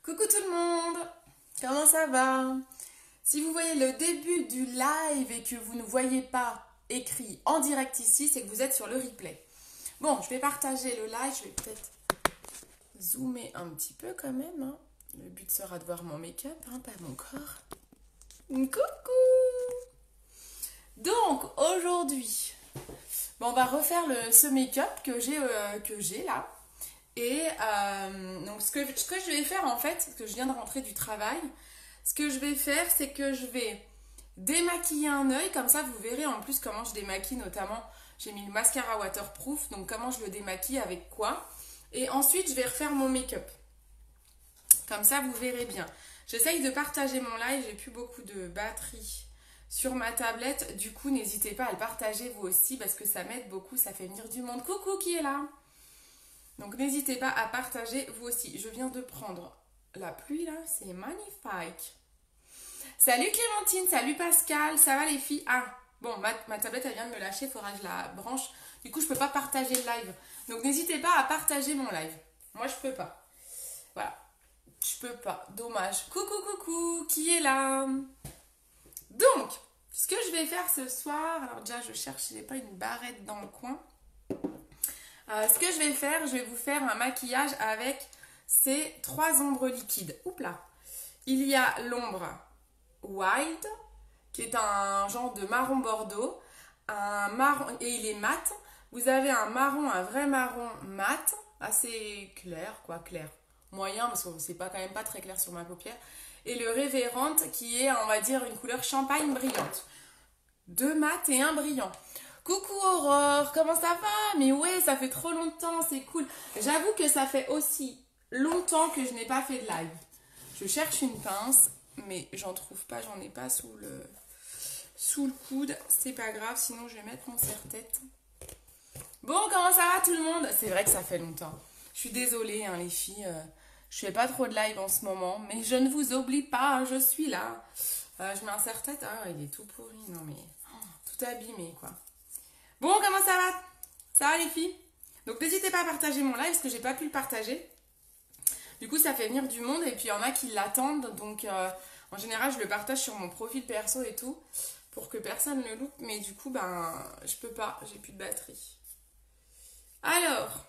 Coucou tout le monde, comment ça va? Si vous voyez le début du live et que vous ne voyez pas écrit en direct ici, c'est que vous êtes sur le replay. Bon, je vais partager le live, je vais peut-être zoomer un petit peu quand même, hein. Le but sera de voir mon make-up, hein, pas mon corps. Coucou! Donc, aujourd'hui, on va refaire ce make-up que j'ai là. Et donc ce que je vais faire en fait, parce que je viens de rentrer du travail, ce que je vais faire, c'est que je vais démaquiller un œil, comme ça vous verrez en plus comment je démaquille, notamment j'ai mis le mascara waterproof, donc comment je le démaquille avec quoi. Et ensuite je vais refaire mon make-up. Comme ça vous verrez bien. J'essaye de partager mon live, j'ai plus beaucoup de batterie sur ma tablette, du coup n'hésitez pas à le partager vous aussi parce que ça m'aide beaucoup, ça fait venir du monde. Coucou, qui est là? Donc n'hésitez pas à partager vous aussi. Je viens de prendre la pluie là, c'est magnifique. Salut Clémentine, salut Pascal, ça va les filles? Ah, bon, ma tablette elle vient de me lâcher, il faudra que je la branche. Du coup, je peux pas partager le live. Donc n'hésitez pas à partager mon live. Moi, je peux pas. Voilà, je peux pas, dommage. Coucou, coucou, qui est là? Donc, ce que je vais faire ce soir, alors déjà je cherche, il n'y a pas une barrette dans le coin. Ce que je vais faire, je vais vous faire un maquillage avec ces 3 ombres liquides. Oups là. Il y a l'ombre Wild, qui est un genre de marron bordeaux, un marron, et il est mat. Vous avez un marron, un vrai marron mat, assez clair, quoi, clair, moyen, parce que c'est pas quand même pas très clair sur ma paupière. Et le Révérend, qui est, on va dire, une couleur champagne brillante. 2 mat et un brillant. Coucou Aurore, comment ça va? Mais ouais, ça fait trop longtemps, c'est cool. J'avoue que ça fait aussi longtemps que je n'ai pas fait de live. Je cherche une pince, mais j'en trouve pas, j'en ai pas sous le coude. C'est pas grave, sinon je vais mettre mon serre-tête. Bon, comment ça va tout le monde? C'est vrai que ça fait longtemps. Je suis désolée, hein, les filles. Je fais pas trop de live en ce moment, mais je ne vous oublie pas, je suis là. Je mets un serre-tête. Ah, il est tout pourri, non mais... tout abîmé, quoi. Bon, comment ça va? Ça va les filles? Donc n'hésitez pas à partager mon live parce que j'ai pas pu le partager. Du coup, ça fait venir du monde et puis il y en a qui l'attendent. Donc en général, je le partage sur mon profil perso et tout pour que personne ne le loupe. Mais du coup, je peux pas, j'ai plus de batterie. Alors,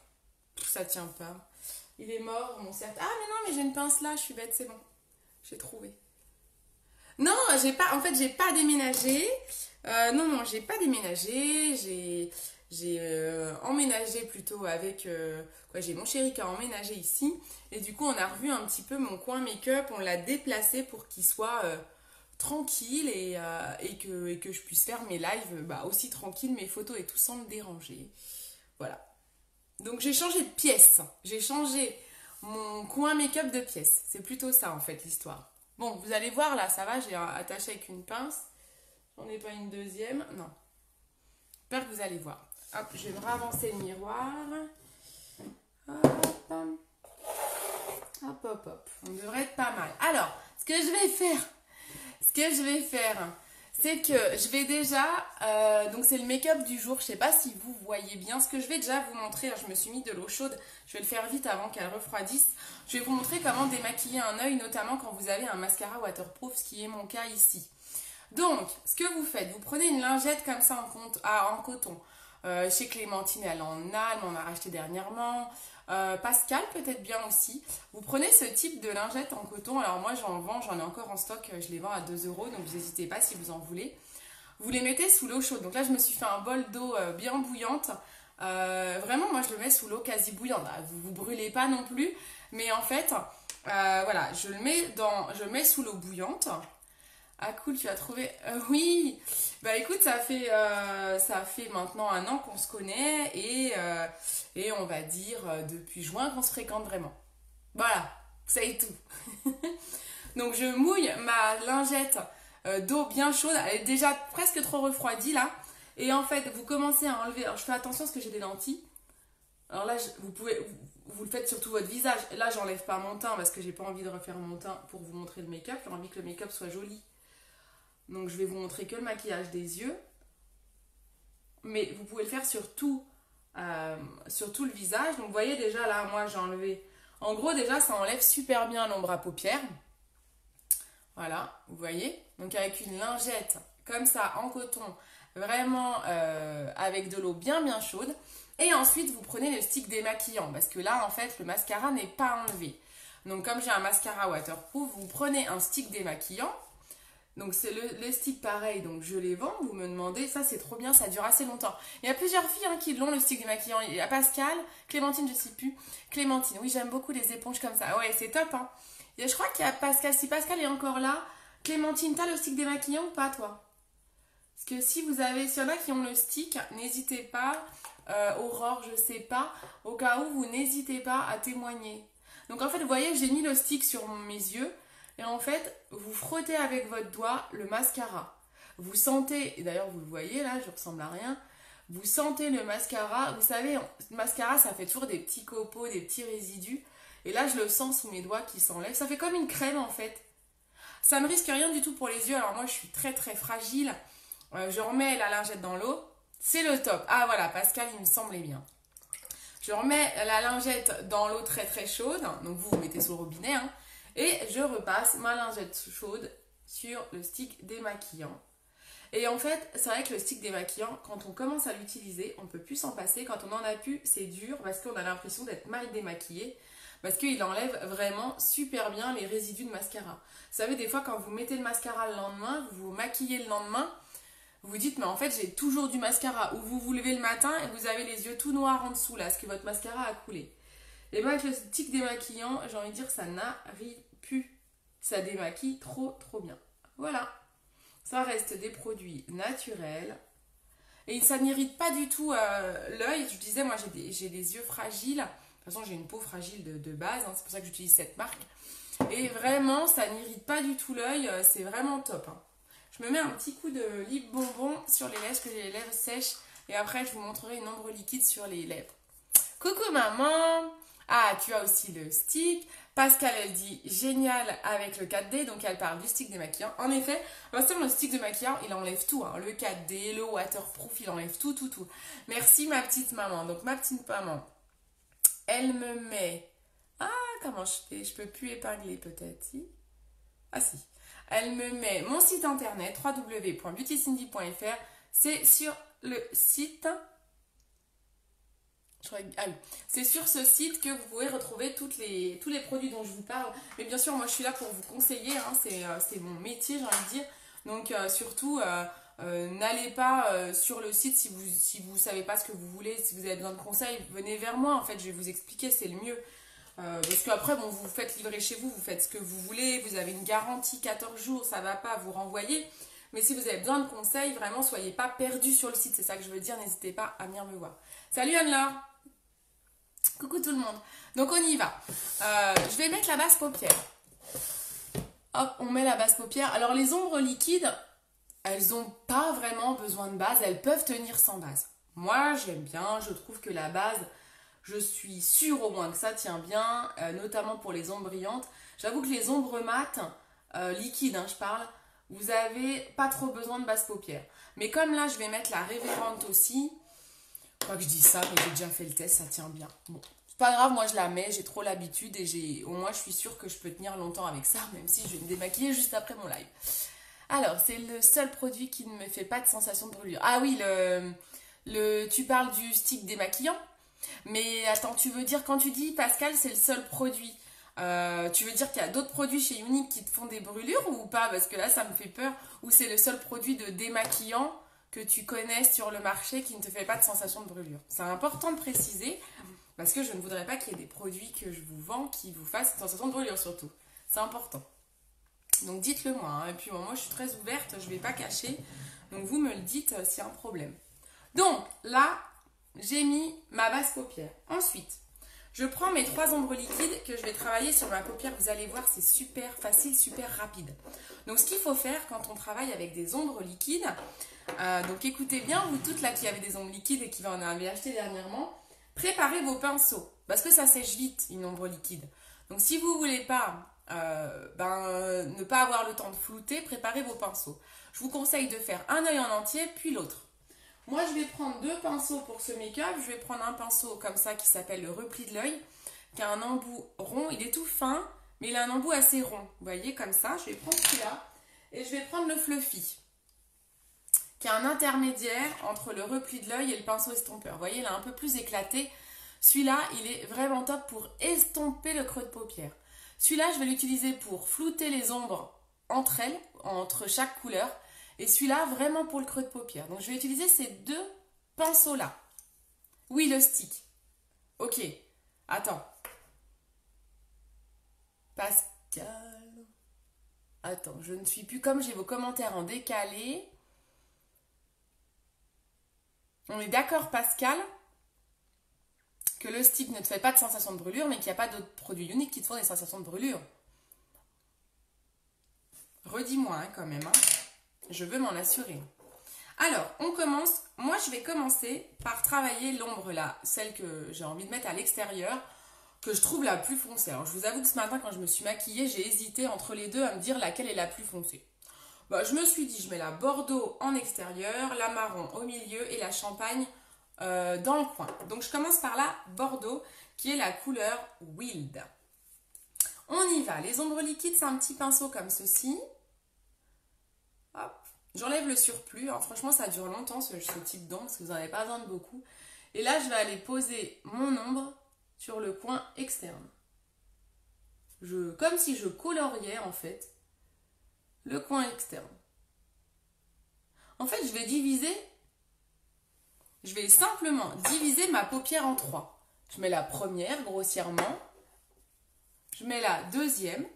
ça tient pas. Il est mort, mon cercle. Ah mais non, mais j'ai une pince là, je suis bête, c'est bon. J'ai trouvé. Non, en fait, j'ai pas déménagé. Non, j'ai pas déménagé. J'ai emménagé plutôt avec... j'ai mon chéri qui a emménagé ici. Et du coup, on a revu un petit peu mon coin make-up. On l'a déplacé pour qu'il soit tranquille et que je puisse faire mes lives aussi tranquille, mes photos et tout sans me déranger. Voilà. Donc, j'ai changé de pièce. J'ai changé mon coin make-up de pièce. C'est plutôt ça, en fait, l'histoire. Bon, vous allez voir, là, ça va, j'ai attaché avec une pince. J'en ai pas une deuxième, non. J'espère que vous allez voir. Hop, je vais me ravancer le miroir. Hop, hop, hop. On devrait être pas mal. Alors, ce que je vais faire, c'est que je vais déjà... donc, c'est le make-up du jour. Je sais pas si vous voyez bien. Ce que je vais déjà vous montrer, je me suis mis de l'eau chaude. Je vais le faire vite avant qu'elle refroidisse. Je vais vous montrer comment démaquiller un œil, notamment quand vous avez un mascara waterproof, ce qui est mon cas ici. Donc, ce que vous faites, vous prenez une lingette comme ça en coton. Chez Clémentine, elle en a, elle m'en a racheté dernièrement. Pascal, peut-être bien aussi. Vous prenez ce type de lingette en coton. Alors moi, j'en vends, j'en ai encore en stock. Je les vends à 2 €, donc n'hésitez pas si vous en voulez. Vous les mettez sous l'eau chaude. Donc là, je me suis fait un bol d'eau bien bouillante. Vraiment, moi, je le mets sous l'eau quasi bouillante. Vous brûlez pas non plus. Mais en fait, voilà, je le mets sous l'eau bouillante. Ah cool, tu as trouvé... oui, bah écoute, ça fait maintenant 1 an qu'on se connaît et on va dire depuis juin qu'on se fréquente vraiment. Voilà, ça est tout. Donc je mouille ma lingette d'eau bien chaude, elle est déjà presque trop refroidie là. Et en fait, vous commencez à enlever... Alors je fais attention parce que j'ai des lentilles. Alors là, vous le faites sur tout votre visage. Là, j'enlève pas mon teint parce que j'ai pas envie de refaire mon teint pour vous montrer le make-up. J'ai envie que le make-up soit joli. Donc je vais vous montrer que le maquillage des yeux. Mais vous pouvez le faire sur tout le visage. Donc vous voyez déjà là, moi j'ai enlevé En gros, déjà, ça enlève super bien l'ombre à paupières. Voilà, vous voyez. Donc avec une lingette comme ça en coton, vraiment avec de l'eau bien bien chaude. Et ensuite, vous prenez le stick démaquillant parce que là, en fait, le mascara n'est pas enlevé. Donc comme j'ai un mascara waterproof, vous prenez un stick démaquillant. Donc c'est les sticks pareil, donc je les vends, vous me demandez, ça c'est trop bien, ça dure assez longtemps. Il y a plusieurs filles hein, qui l'ont le stick démaquillant, il y a Pascal, Clémentine je sais plus, Clémentine, oui j'aime beaucoup les éponges comme ça, ouais c'est top hein. Et je crois qu'il y a Pascal, si Pascal est encore là, Clémentine t'as le stick démaquillant ou pas toi? Parce que si vous avez, s'il y en a qui ont le stick, n'hésitez pas, Aurore je sais pas, au cas où vous n'hésitez pas à témoigner. Donc en fait vous voyez j'ai mis le stick sur mes yeux. Et en fait, vous frottez avec votre doigt le mascara. Vous sentez, et d'ailleurs vous le voyez là, je ressemble à rien. Vous sentez le mascara. Vous savez, le mascara ça fait toujours des petits copeaux, des petits résidus. Et là je le sens sous mes doigts qui s'enlèvent. Ça fait comme une crème en fait. Ça ne risque rien du tout pour les yeux. Alors moi je suis très très fragile. Je remets la lingette dans l'eau. C'est le top. Ah voilà, Pascal il me semblait bien. Je remets la lingette dans l'eau très très chaude. Donc vous mettez sous le robinet hein. Et je repasse ma lingette chaude sur le stick démaquillant. Et en fait, c'est vrai que le stick démaquillant, quand on commence à l'utiliser, on ne peut plus s'en passer. Quand on en a plus, c'est dur parce qu'on a l'impression d'être mal démaquillé. Parce qu'il enlève vraiment super bien les résidus de mascara. Vous savez, des fois, quand vous mettez le mascara le lendemain, vous vous maquillez le lendemain, vous vous dites, mais en fait, j'ai toujours du mascara. Ou vous vous levez le matin et vous avez les yeux tout noirs en dessous, là, parce que votre mascara a coulé. Et bien avec le stick démaquillant, j'ai envie de dire ça n'arrive plus. Ça démaquille trop trop bien. Voilà. Ça reste des produits naturels. Et ça n'irrite pas du tout l'œil. Je disais, moi j'ai des yeux fragiles. De toute façon j'ai une peau fragile de base. Hein, c'est pour ça que j'utilise cette marque. Et vraiment, ça n'irrite pas du tout l'œil. C'est vraiment top. Hein. Je me mets un petit coup de lip bonbon sur les lèvres parce que j'ai les lèvres sèches. Et après je vous montrerai une ombre liquide sur les lèvres. Coucou maman! Ah, tu as aussi le stick. Pascal, elle dit génial avec le 4D, donc elle parle du stick démaquillant. En effet, le stick démaquillant, il enlève tout. Hein. Le 4D, le waterproof, il enlève tout, tout, tout. Merci ma petite maman. Donc ma petite maman, elle me met... Ah, comment je fais? Je peux plus épingler peut-être, si? Ah si. Elle me met mon site internet, www.beautycindy.fr. C'est sur le site... Ah oui. C'est sur ce site que vous pouvez retrouver tous les produits dont je vous parle. Mais bien sûr, moi je suis là pour vous conseiller, hein, c'est mon métier, j'ai envie de dire. Donc surtout, n'allez pas sur le site si vous savez pas ce que vous voulez, si vous avez besoin de conseils, venez vers moi, en fait, je vais vous expliquer, c'est le mieux. Parce qu'après, bon, vous faites livrer chez vous, vous faites ce que vous voulez, vous avez une garantie 14 jours, ça va pas, vous renvoyer. Mais si vous avez besoin de conseils, vraiment, soyez pas perdus sur le site, c'est ça que je veux dire, n'hésitez pas à venir me voir. Salut Anne-Laure! Coucou tout le monde. Donc on y va. Je vais mettre la base paupière. Hop, on met la base paupière. Alors les ombres liquides, elles n'ont pas vraiment besoin de base. Elles peuvent tenir sans base. Moi, j'aime bien. Je trouve que la base, je suis sûre au moins que ça tient bien, notamment pour les ombres brillantes. J'avoue que les ombres mates, liquides, hein, je parle, vous avez pas trop besoin de base paupière. Mais comme là, je vais mettre la révérente aussi. Je crois que je dis ça, mais j'ai déjà fait le test, ça tient bien. Bon, c'est pas grave, moi je la mets, j'ai trop l'habitude et au moins je suis sûre que je peux tenir longtemps avec ça, même si je vais me démaquiller juste après mon live. Alors, c'est le seul produit qui ne me fait pas de sensation de brûlure. Ah oui, tu parles du stick démaquillant. Mais attends, tu veux dire, quand tu dis Pascal, c'est le seul produit, tu veux dire qu'il y a d'autres produits chez Unique qui te font des brûlures ou pas? Parce que là, ça me fait peur. Ou c'est le seul produit de démaquillant que tu connais sur le marché qui ne te fait pas de sensation de brûlure. C'est important de préciser parce que je ne voudrais pas qu'il y ait des produits que je vous vends qui vous fassent une sensation de brûlure surtout. C'est important. Donc dites-le moi. Hein. Et puis bon, moi je suis très ouverte, je ne vais pas cacher. Donc vous me le dites s'il y a un problème. Donc là, j'ai mis ma base paupière. Ensuite, je prends mes 3 ombres liquides que je vais travailler sur ma paupière. Vous allez voir, c'est super facile, super rapide. Donc ce qu'il faut faire quand on travaille avec des ombres liquides, donc écoutez bien, vous toutes là qui avez des ombres liquides et qui en avez acheté dernièrement, préparez vos pinceaux, parce que ça sèche vite une ombre liquide. Donc si vous ne voulez pas ne pas avoir le temps de flouter, préparez vos pinceaux. Je vous conseille de faire un œil en entier, puis l'autre. Moi je vais prendre 2 pinceaux pour ce make-up, je vais prendre un pinceau comme ça qui s'appelle le repli de l'œil, qui a un embout rond. Il est tout fin, mais il a un embout assez rond. Vous voyez, comme ça. Je vais prendre celui-là. Et je vais prendre le Fluffy, qui a un intermédiaire entre le repli de l'œil et le pinceau estompeur. Vous voyez, il est un peu plus éclaté. Celui-là, il est vraiment top pour estomper le creux de paupière. Celui-là, je vais l'utiliser pour flouter les ombres entre elles, entre chaque couleur. Et celui-là, vraiment pour le creux de paupière. Donc, je vais utiliser ces deux pinceaux-là. Oui, le stick. Ok. Attends. Pascal. Attends, je ne suis plus comme j'ai vos commentaires en décalé. On est d'accord, Pascal, que le stick ne te fait pas de sensation de brûlure, mais qu'il n'y a pas d'autres produits uniques qui te font des sensations de brûlure. Redis-moi hein, quand même. Hein. Je veux m'en assurer. Alors, on commence. Moi, je vais commencer par travailler l'ombre là, celle que j'ai envie de mettre à l'extérieur, que je trouve la plus foncée. Alors, je vous avoue que ce matin, quand je me suis maquillée, j'ai hésité entre les deux à me dire laquelle est la plus foncée. Bah, je me suis dit, je mets la bordeaux en extérieur, la marron au milieu et la champagne dans le coin. Donc, je commence par la bordeaux, qui est la couleur Wild. On y va. Les ombres liquides, c'est un petit pinceau comme ceci. Hop. J'enlève le surplus. Alors, franchement, ça dure longtemps, ce type d'ombre, parce que vous n'en avez pas besoin de beaucoup. Et là, je vais aller poser mon ombre sur le coin externe. Comme si je coloriais, en fait, le coin externe. En fait, je vais simplement diviser ma paupière en trois. Je mets la première grossièrement. Je mets la deuxième.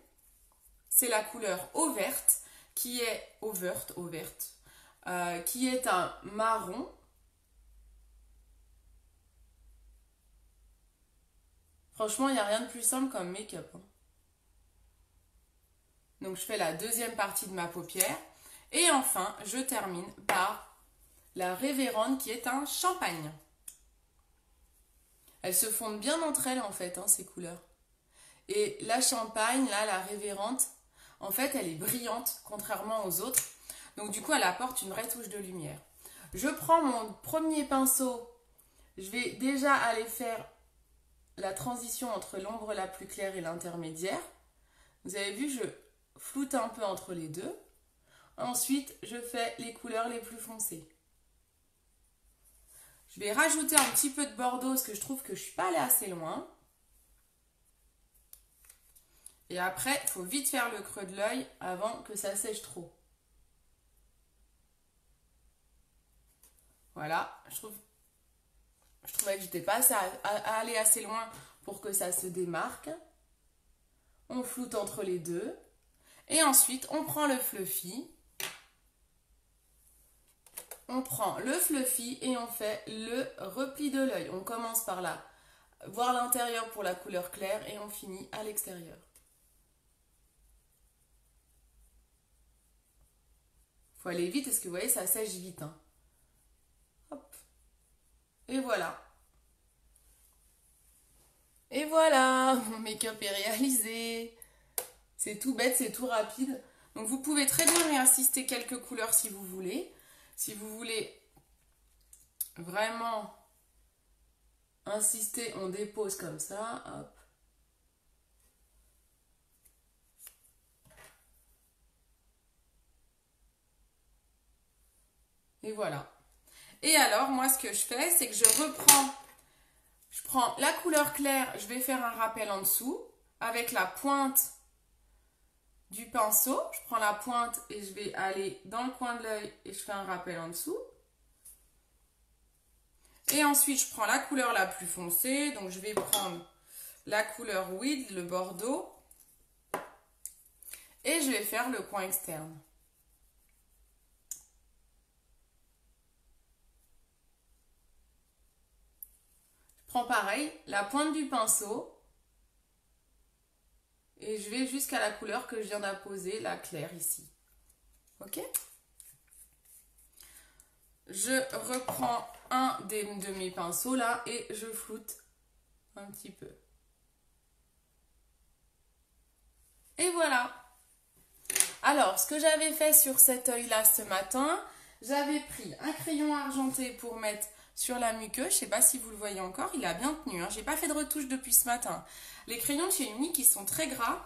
C'est la couleur eau verte, qui est qui est un marron. Franchement, il n'y a rien de plus simple comme make-up. Hein. Donc, je fais la deuxième partie de ma paupière. Et enfin, je termine par la Révérende qui est un champagne. Elles se fondent bien entre elles en fait, hein, ces couleurs. Et la champagne, là, la Révérende, en fait, elle est brillante contrairement aux autres. Donc du coup, elle apporte une vraie touche de lumière. Je prends mon premier pinceau. Je vais déjà aller faire la transition entre l'ombre la plus claire et l'intermédiaire. Vous avez vu, je floute un peu entre les deux. Ensuite, je fais les couleurs les plus foncées. Je vais rajouter un petit peu de bordeaux parce que je trouve que je ne suis pas allée assez loin. Et après, il faut vite faire le creux de l'œil avant que ça sèche trop. Voilà, je trouvais que j'étais pas à aller assez loin pour que ça se démarque. On floute entre les deux. Et ensuite, on prend le Fluffy. On prend le Fluffy et on fait le repli de l'œil. On commence par là, voir l'intérieur pour la couleur claire et on finit à l'extérieur. Faut aller vite parce que vous voyez, ça sèche vite. Hein. Hop. Et voilà. Et voilà, mon make-up est réalisé. C'est tout bête, c'est tout rapide. Donc vous pouvez très bien réinsister quelques couleurs si vous voulez. Si vous voulez vraiment insister, on dépose comme ça. Hop. Et voilà. Et alors, moi, ce que je fais, c'est que je prends la couleur claire, je vais faire un rappel en dessous avec la pointe du pinceau. Je prends la pointe et je vais aller dans le coin de l'œil et je fais un rappel en dessous. Et ensuite, je prends la couleur la plus foncée. Donc, je vais prendre la couleur Wild, le bordeaux. Et je vais faire le coin externe. Je prends pareil, la pointe du pinceau. Et je vais jusqu'à la couleur que je viens d'apposer, la claire ici. Ok ? Je reprends un de mes pinceaux là et je floute un petit peu. Et voilà. Alors, ce que j'avais fait sur cet œil là ce matin, j'avais pris un crayon argenté pour mettre sur la muqueuse. Je sais pas si vous le voyez encore, il a bien tenu. Hein. J'ai pas fait de retouche depuis ce matin. Les crayons de chez Unique, ils sont très gras,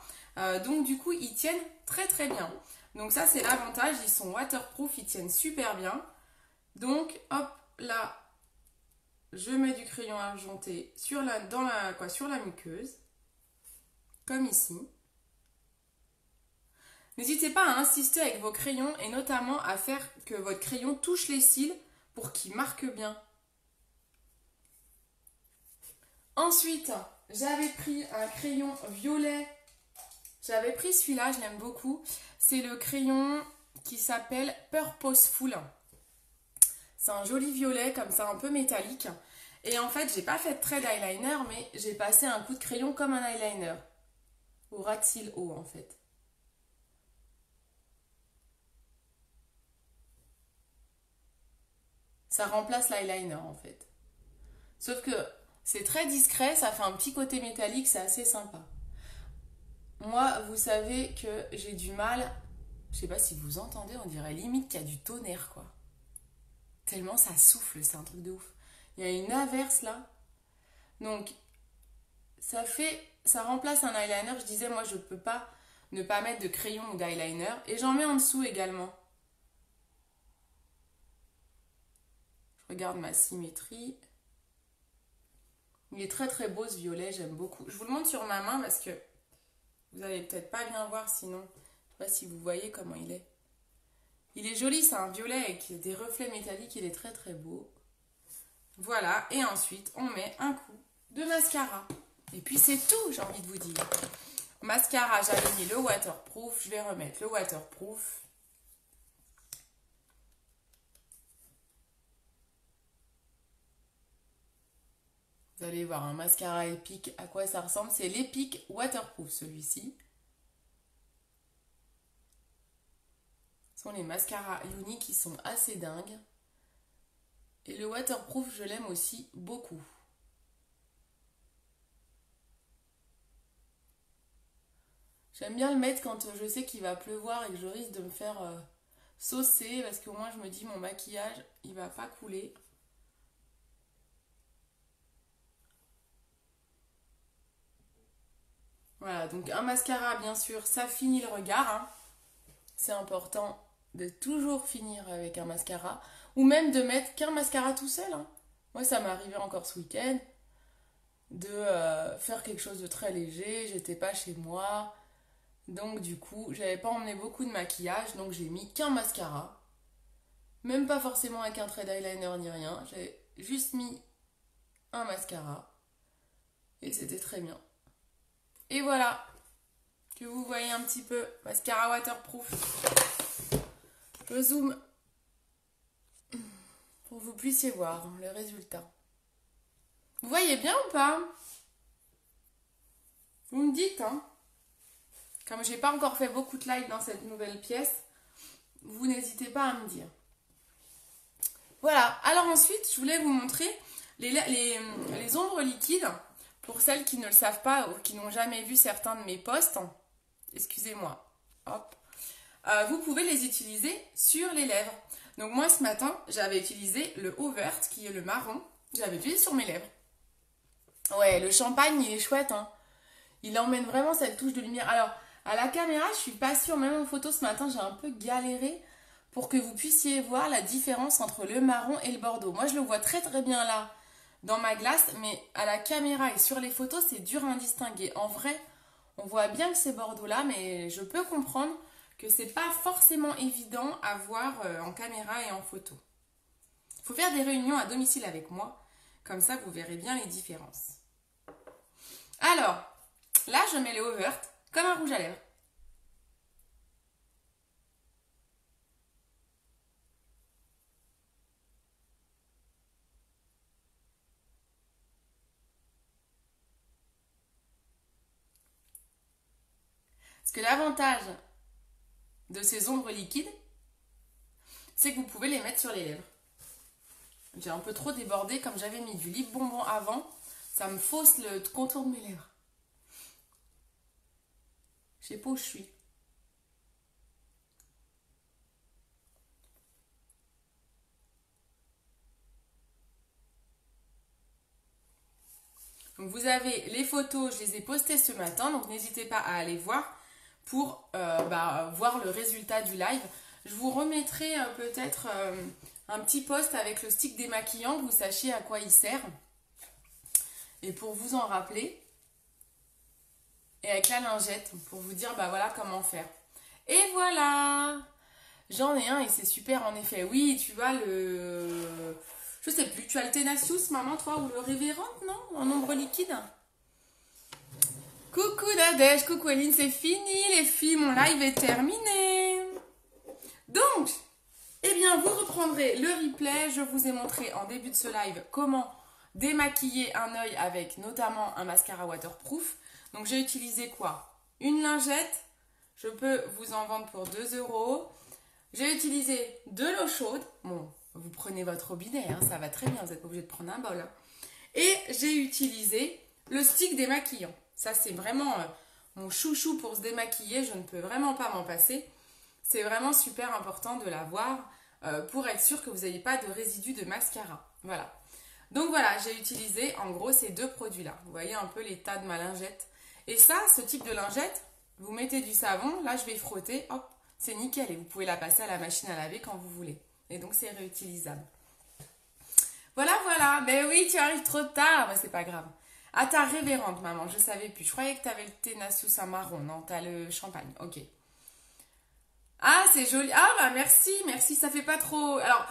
donc du coup, ils tiennent très très bien. Donc ça, c'est l'avantage, ils sont waterproof, ils tiennent super bien. Donc, hop, là, je mets du crayon argenté sur sur la muqueuse, comme ici. N'hésitez pas à insister avec vos crayons et notamment à faire que votre crayon touche les cils pour qu'il marque bien. Ensuite, j'avais pris un crayon violet. J'avais pris celui-là, je l'aime beaucoup. C'est le crayon qui s'appelle Purposeful. C'est un joli violet comme ça, un peu métallique. Et en fait, j'ai pas fait de trait d'eyeliner, mais j'ai passé un coup de crayon comme un eyeliner. Au ras de cils haut en fait. Ça remplace l'eyeliner en fait. Sauf que c'est très discret, ça fait un petit côté métallique, c'est assez sympa. Moi, vous savez que j'ai du mal, je sais pas si vous entendez, on dirait limite qu'il y a du tonnerre quoi. Tellement ça souffle, c'est un truc de ouf. Il y a une averse là. Donc, ça remplace un eyeliner. Je disais, moi, je peux pas ne pas mettre de crayon ou d'eyeliner. Et j'en mets en dessous également. Je regarde ma symétrie. Il est très très beau ce violet, j'aime beaucoup. Je vous le montre sur ma main parce que vous allez peut-être pas bien voir sinon. Je sais pas si vous voyez comment il est. Il est joli, c'est un violet avec des reflets métalliques, il est très très beau. Voilà, et ensuite on met un coup de mascara. Et puis c'est tout, j'ai envie de vous dire. Mascara, j'avais mis le waterproof, je vais remettre le waterproof. Vous allez voir un mascara Epic, à quoi ça ressemble. C'est l'Epic Waterproof celui-ci. Ce sont les mascaras Uni qui sont assez dingues. Et le waterproof, je l'aime aussi beaucoup. J'aime bien le mettre quand je sais qu'il va pleuvoir et que je risque de me faire saucer parce qu'au moins je me dis mon maquillage, il va pas couler. Voilà, donc un mascara, bien sûr, ça finit le regard. Hein. C'est important de toujours finir avec un mascara. Ou même de mettre qu'un mascara tout seul. Hein. Moi, ça m'est arrivé encore ce week-end de faire quelque chose de très léger. J'étais pas chez moi. Donc, du coup, j'avais pas emmené beaucoup de maquillage. Donc, j'ai mis qu'un mascara. Même pas forcément avec un trait d'eyeliner ni rien. J'ai juste mis un mascara. Et c'était très bien. Et voilà, que vous voyez un petit peu, mascara waterproof. Je zoome pour que vous puissiez voir le résultat. Vous voyez bien ou pas? Vous me dites, hein. Comme j'ai pas encore fait beaucoup de live dans cette nouvelle pièce, vous n'hésitez pas à me dire. Voilà, alors ensuite, je voulais vous montrer les ombres liquides. Pour celles qui ne le savent pas ou qui n'ont jamais vu certains de mes posts, excusez-moi, hop, vous pouvez les utiliser sur les lèvres. Donc moi ce matin, j'avais utilisé le Overt qui est le marron, j'avais utilisé sur mes lèvres. Ouais, le champagne il est chouette, hein. Il emmène vraiment cette touche de lumière. Alors, à la caméra, je suis pas sûre, même en photo ce matin, j'ai un peu galéré pour que vous puissiez voir la différence entre le marron et le bordeaux. Moi je le vois très très bien là dans ma glace, mais à la caméra et sur les photos, c'est dur à distinguer. En vrai, on voit bien que c'est Bordeaux là, mais je peux comprendre que c'est pas forcément évident à voir en caméra et en photo. Il faut faire des réunions à domicile avec moi, comme ça vous verrez bien les différences. Alors, là je mets le Overt comme un rouge à lèvres. Parce que l'avantage de ces ombres liquides, c'est que vous pouvez les mettre sur les lèvres. J'ai un peu trop débordé, comme j'avais mis du lip bonbon avant, ça me fausse le contour de mes lèvres. Je sais pas où je suis. vous avez les photos, je les ai postées ce matin, donc n'hésitez pas à aller voir pour voir le résultat du live. Je vous remettrai peut-être un petit post avec le stick démaquillant, que vous sachiez à quoi il sert. Et pour vous en rappeler. Et avec la lingette, pour vous dire voilà comment faire. Et voilà! J'en ai un et c'est super en effet. Oui, tu as le... Je sais plus, tu as le Tenacious, maman, toi, ou le Révérende, non? En ombre liquide. Coucou Nadège, coucou Eline, c'est fini les filles, mon live est terminé. Donc, eh bien, vous reprendrez le replay. Je vous ai montré en début de ce live comment démaquiller un œil avec notamment un mascara waterproof. Donc, j'ai utilisé quoi? Une lingette. Je peux vous en vendre pour 2 €. J'ai utilisé de l'eau chaude. Bon, vous prenez votre robinet, hein, ça va très bien, vous n'êtes pas obligé de prendre un bol. Hein. Et j'ai utilisé le stick démaquillant. Ça, c'est vraiment mon chouchou pour se démaquiller. Je ne peux vraiment pas m'en passer. C'est vraiment super important de l'avoir pour être sûr que vous n'ayez pas de résidus de mascara. Voilà. Donc voilà, j'ai utilisé en gros ces 2 produits-là. Vous voyez un peu l'état de ma lingette. Et ça, ce type de lingette, vous mettez du savon. Là, je vais frotter. Hop, c'est nickel. Et vous pouvez la passer à la machine à laver quand vous voulez. Et donc, c'est réutilisable. Voilà, voilà. Mais oui, tu arrives trop tard. Mais c'est pas grave. Ah, ta révérende, maman, je savais plus. Je croyais que tu avais le Tenacious à marron. Non, tu as le champagne. Ok. Ah, c'est joli. Ah, bah merci, merci. Ça fait pas trop... Alors,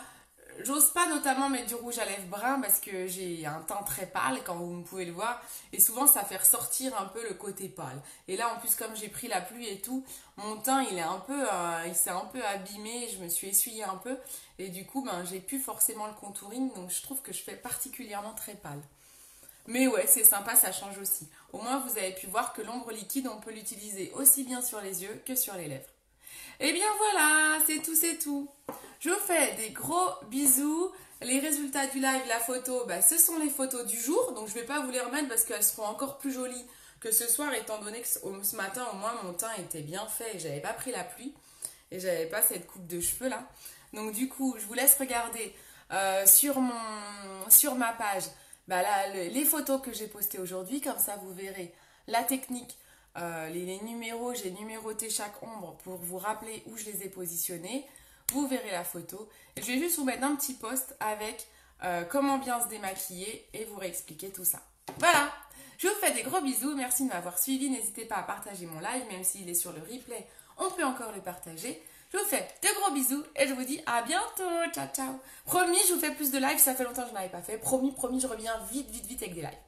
j'ose pas notamment mettre du rouge à lèvres brun parce que j'ai un teint très pâle, comme vous pouvez le voir. Et souvent, ça fait ressortir un peu le côté pâle. Et là, en plus, comme j'ai pris la pluie et tout, mon teint, il s'est un peu abîmé. Je me suis essuyée un peu. Et du coup, j'ai plus forcément le contouring. Donc, je trouve que je fais particulièrement très pâle. Mais ouais, c'est sympa, ça change aussi. Au moins, vous avez pu voir que l'ombre liquide, on peut l'utiliser aussi bien sur les yeux que sur les lèvres. Et bien voilà, c'est tout, c'est tout. Je vous fais des gros bisous. Les résultats du live, la photo, ce sont les photos du jour. Donc, je ne vais pas vous les remettre parce qu'elles seront encore plus jolies que ce soir, étant donné que ce matin, au moins, mon teint était bien fait et j'avais pas pris la pluie. Et j'avais pas cette coupe de cheveux là. Donc, du coup, je vous laisse regarder sur ma page les photos que j'ai postées aujourd'hui. Comme ça, vous verrez la technique. Les numéros, j'ai numéroté chaque ombre pour vous rappeler où je les ai positionnés. Vous verrez la photo. Et je vais juste vous mettre un petit post avec comment bien se démaquiller et vous réexpliquer tout ça. Voilà, je vous fais des gros bisous. Merci de m'avoir suivi. N'hésitez pas à partager mon live, même s'il est sur le replay, on peut encore le partager. Je vous fais de gros bisous et je vous dis à bientôt. Ciao, ciao. Promis, je vous fais plus de live. Ça fait longtemps que je n'avais pas fait. Promis, je reviens vite avec des lives.